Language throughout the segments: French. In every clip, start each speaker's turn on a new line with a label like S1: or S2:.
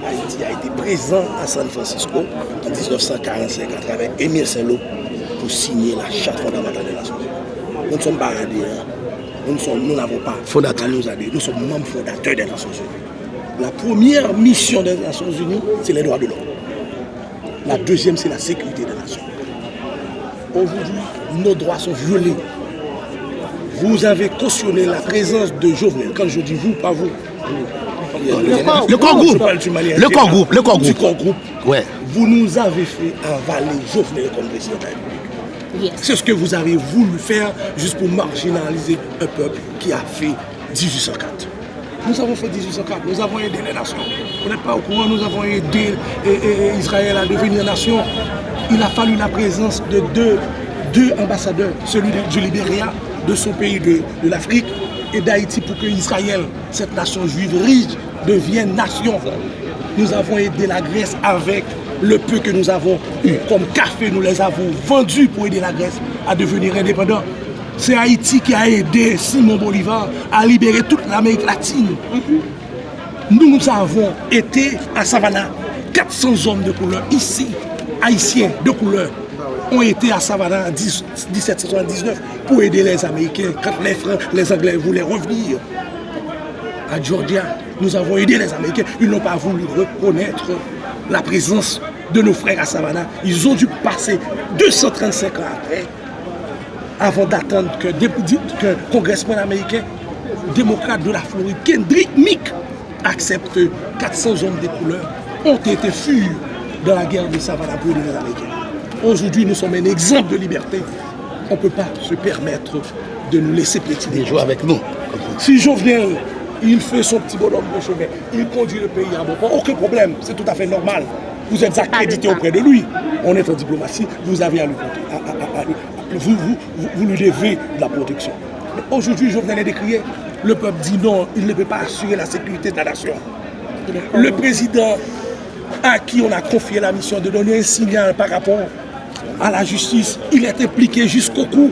S1: Haïti a été présent à San Francisco en 1945 à travers Émile Saint-Lô pour signer la charte fondamentale des Nations Unies. Nous ne sommes pas radiés, nous n'avons pas fondateur, nous sommes membres fondateurs des Nations Unies. La première mission des Nations Unies, c'est les droits de l'homme. La deuxième, c'est la sécurité des nations. Aujourd'hui, nos droits sont violés. Vous avez cautionné la présence de Jovenel. Quand je dis vous, pas vous.
S2: Le corps groupe. Ouais.
S1: Vous nous avez fait avaler Jovenel comme président de la République. Yes. C'est ce que vous avez voulu faire juste pour marginaliser un peuple qui a fait 1804. Nous avons fait 1804, nous avons aidé les nations. Vous n'êtes pas au courant, nous avons aidé Israël à devenir nation. Il a fallu la présence de deux ambassadeurs, celui du Libéria, de son pays de l'Afrique, et d'Haïti pour que Israël, cette nation juive riche, devienne nation. Nous avons aidé la Grèce avec le peu que nous avons eu. Comme café, nous les avons vendus pour aider la Grèce à devenir indépendante. C'est Haïti qui a aidé Simon Bolivar à libérer toute l'Amérique latine. Nous avons été à Savannah, 400 hommes de couleur ici, haïtiens de couleur, ont été à Savannah en 1779 pour aider les Américains quand les Anglais voulaient revenir. À Georgia, nous avons aidé les Américains. Ils n'ont pas voulu reconnaître la présence de nos frères à Savannah. Ils ont dû passer 235 ans après avant d'attendre que congressman américain, démocrate de la Floride, Kendrick Meek, accepte 400 hommes de couleur ont été fuyus dans la guerre de Savannah pour aider les Américains. Aujourd'hui, nous sommes un exemple de liberté. On ne peut pas se permettre de nous laisser pétiner.
S2: Jouer avec nous.
S1: Si Jovenel, il fait son petit bonhomme de chemin, il conduit le pays à bon port, aucun problème, c'est tout à fait normal. Vous êtes accrédité auprès de lui. On est en diplomatie, vous avez à lui vous lui devez de la protection. Mais aujourd'hui, Jovenel est décrié. Le peuple dit non, il ne peut pas assurer la sécurité de la nation. Le président à qui on a confié la mission de donner un signal par rapport à la justice, il est impliqué jusqu'au cou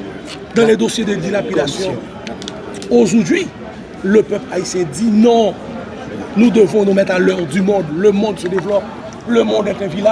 S1: dans les dossiers de dilapidation. Aujourd'hui, le peuple haïtien dit non, nous devons nous mettre à l'heure du monde. Le monde se développe, le monde est un village.